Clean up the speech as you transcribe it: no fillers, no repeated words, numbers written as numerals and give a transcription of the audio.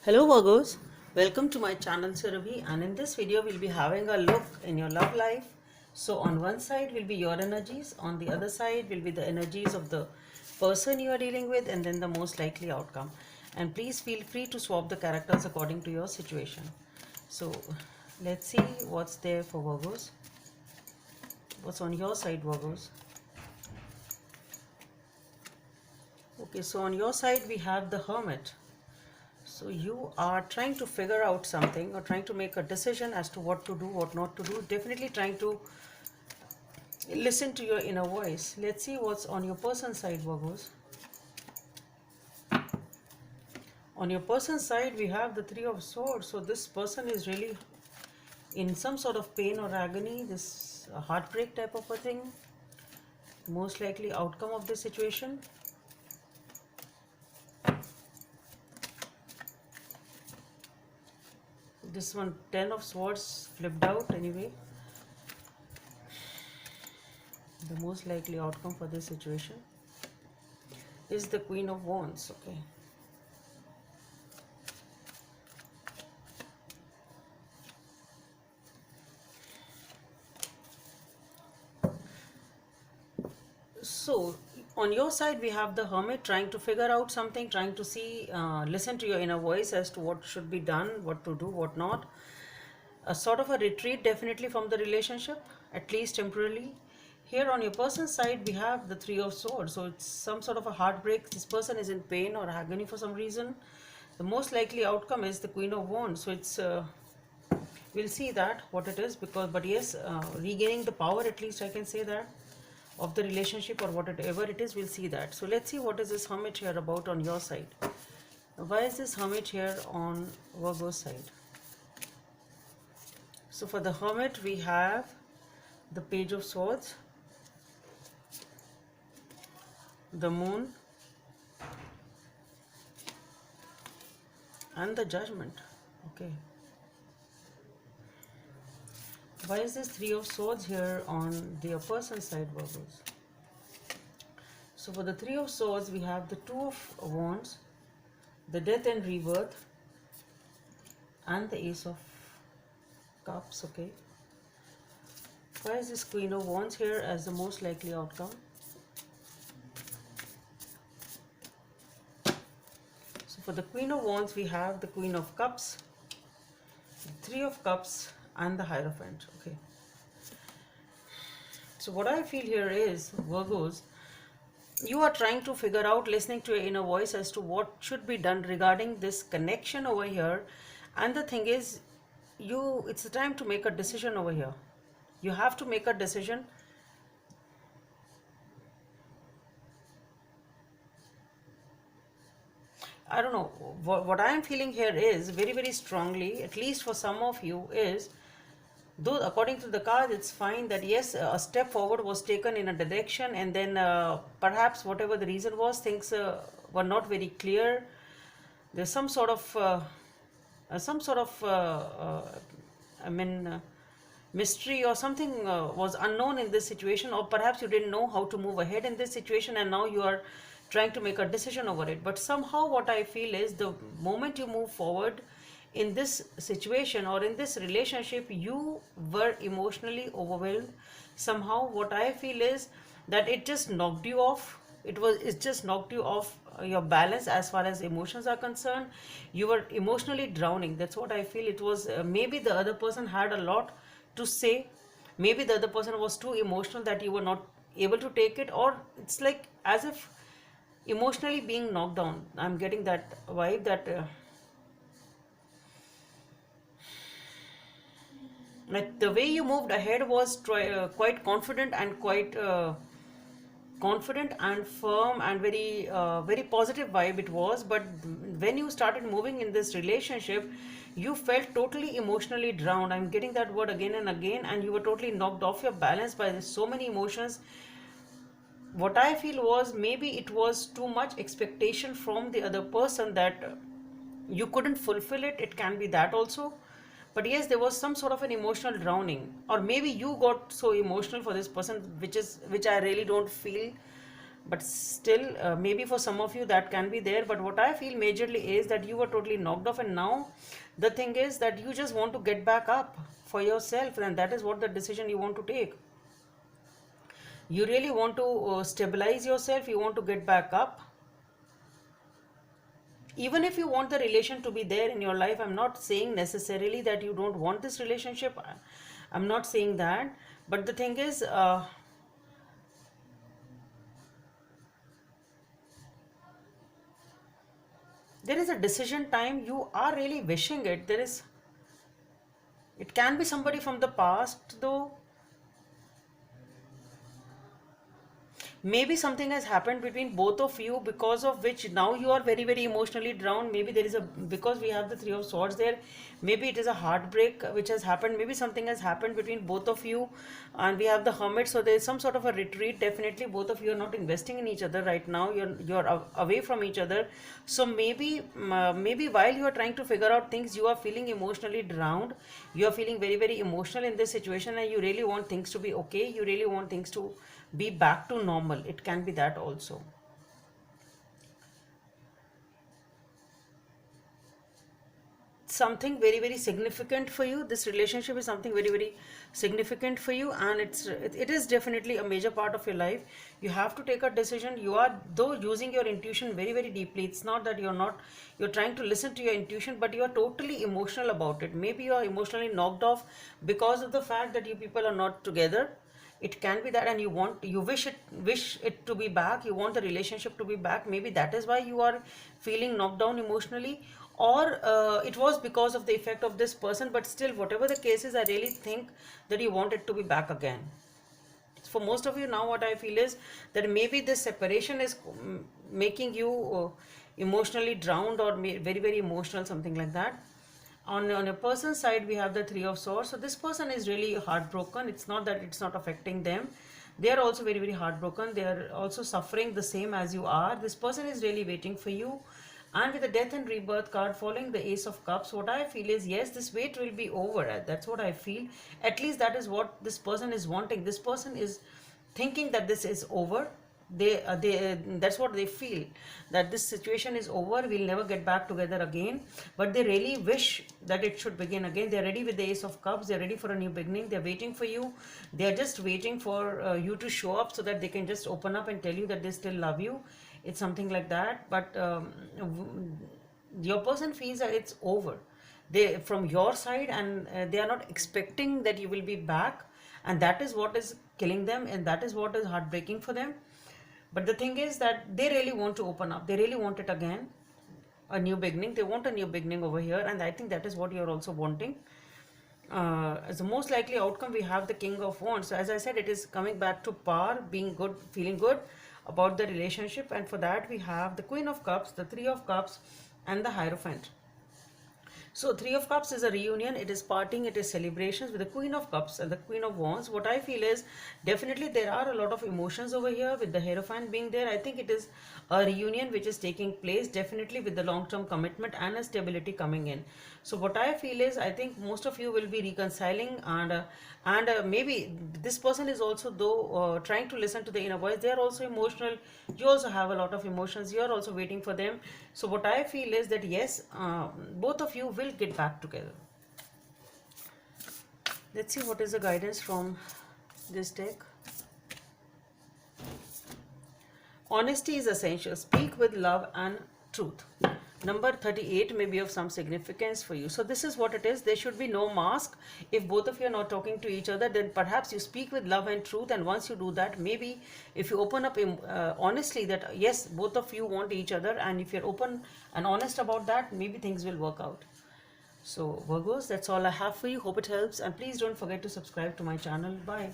Hello Virgos, welcome to my channel Surabhi, and in this video we'll be having a look in your love life. So on one side will be your energies, on the other side will be the energies of the person you are dealing with, and then the most likely outcome. And please feel free to swap the characters according to your situation. So let's see what's there for Virgos. What's on your side, Virgos? Okay, so on your side we have the Hermit. So you are trying to figure out something or trying to make a decision as to what to do, what not to do. Definitely trying to listen to your inner voice. Let's see what's on your person's side, Virgos. On your person's side, we have the Three of Swords. So this person is really in some sort of pain or agony, this heartbreak type of a thing. Most likely outcome of this situation. This one, Ten of Swords flipped out anyway. The most likely outcome for this situation is the Queen of Wands. Okay. So on your side we have the Hermit trying to figure out something, trying to see, listen to your inner voice as to what should be done, what to do, what not. A sort of a retreat definitely from the relationship, at least temporarily. Here on your person's side we have the Three of Swords. So it's some sort of a heartbreak. This person is in pain or agony for some reason. The most likely outcome is the Queen of Wands. So it's we'll see that what it is, but yes, regaining the power, at least I can say that, of the relationship or whatever it is. We'll see that. So let's see what is this Hermit here about on your side. Why is this Hermit here on Virgo's side? So for the Hermit we have the Page of Swords, the Moon, and the Judgment. Okay. Why is this Three of Swords here on the person's side, Virgos? So for the Three of Swords we have the Two of Wands, the Death and Rebirth, and the Ace of Cups. Okay. Why is this Queen of Wands here as the most likely outcome? So for the Queen of Wands we have the Queen of Cups, the Three of Cups, and the Hierophant. Okay. So what I feel here is, Virgos, you are trying to figure out, listening to your inner voice as to what should be done regarding this connection over here. And the thing is, it's the time to make a decision over here. You have to make a decision. I don't know, what I am feeling here is very, very strongly, at least for some of you, is, though according to the cards it's fine that yes, a step forward was taken in a direction, and then perhaps whatever the reason was, things were not very clear. There's some sort of I mean, mystery or something was unknown in this situation, or perhaps you didn't know how to move ahead in this situation, and now you are trying to make a decision over it. But somehow what I feel is, the moment you move forward in this situation or in this relationship, you were emotionally overwhelmed. Somehow what I feel is that it just knocked you off. It just knocked you off your balance as far as emotions are concerned. You were emotionally drowning. That's what I feel. It was maybe the other person had a lot to say. Maybe the other person was too emotional that you were not able to take it, or it's like as if emotionally being knocked down. I'm getting that vibe that like the way you moved ahead was quite confident and quite confident and firm and very very positive vibe it was. But when you started moving in this relationship, you felt totally emotionally drowned. I'm getting that word again and again, and you were totally knocked off your balance by so many emotions. What I feel was, maybe it was too much expectation from the other person that you couldn't fulfill it. It can be that also. But yes, there was some sort of an emotional drowning, or maybe you got so emotional for this person, which I really don't feel but still, maybe for some of you that can be there. But what I feel majorly is that you were totally knocked off, and now the thing is that you just want to get back up for yourself, and that is what the decision you want to take. You really want to stabilize yourself, you want to get back up. Even if you want the relation to be there in your life, I'm not saying necessarily that you don't want this relationship. I'm not saying that. But the thing is, there is a decision time. You are really wishing it. It can be somebody from the past though. Maybe something has happened between both of you, because of which now you are very very emotionally drowned. Maybe there is a, because we have the three of swords there, maybe it is a heartbreak which has happened. Maybe something has happened between both of you, and we have the hermit, so there is some sort of a retreat. Definitely both of you are not investing in each other right now. You're away from each other. So maybe while you are trying to figure out things, you are feeling emotionally drowned. You are feeling very very emotional in this situation, and you really want things to be okay. You really want things to be back to normal. It can be that also. Something very very significant for you. This relationship is something very very significant for you, and it is definitely a major part of your life. You have to take a decision. You are though using your intuition very very deeply. It's not that you're trying to listen to your intuition, but you are totally emotional about it. Maybe you are emotionally knocked off because of the fact that you people are not together. It can be that, and you wish it to be back. You want the relationship to be back. Maybe that is why you are feeling knocked down emotionally, or it was because of the effect of this person. But still, whatever the case is, I really think that you want it to be back again. For most of you now, what I feel is that maybe this separation is making you emotionally drowned, or very very emotional, something like that. On a person's side, we have the three of swords. So this person is really heartbroken. It's not that it's not affecting them. They are also very very heartbroken. They are also suffering the same as you are. This person is really waiting for you. And with the death and rebirth card following the ace of cups, what I feel is, yes, this wait will be over. That's what I feel. At least that is what this person is wanting. This person is thinking that this is over. They that's what they feel, that this situation is over, we'll never get back together again. But they really wish that it should begin again. They're ready with the ace of cups. They're ready for a new beginning. They're waiting for you. They're just waiting for you to show up, so that they can just open up and tell you that they still love you. It's something like that. But your person feels that it's over, they from your side, and they are not expecting that you will be back, and that is what is killing them, and that is what is heartbreaking for them. But the thing is that they really want to open up. They really want it again, a new beginning. They want a new beginning over here, and I think that is what you're also wanting. As the most likely outcome, we have the King of Wands. So as I said, it is coming back to par, being good, feeling good about the relationship. And for that, we have the Queen of Cups, the Three of Cups, and the Hierophant. So Three of Cups is a reunion, it is parting, it is celebrations. With the Queen of Cups and the Queen of Wands, what I feel is definitely there are a lot of emotions over here. With the Hierophant being there, I think it is a reunion which is taking place, definitely with the long-term commitment and a stability coming in. So what I feel is, I think most of you will be reconciling, and maybe this person is also though trying to listen to the inner voice. They are also emotional. You also have a lot of emotions. You are also waiting for them. So what I feel is that yes, both of you will get back together. Let's see what is the guidance from this deck. Honesty is essential. Speak with love and truth. Number 38 may be of some significance for you. So this is what it is. There should be no mask. If both of you are not talking to each other, then perhaps you speak with love and truth. And once you do that, maybe if you open up honestly that yes, both of you want each other, and if you're open and honest about that, maybe things will work out. So Virgos, that's all I have for you. Hope it helps, and please don't forget to subscribe to my channel. Bye.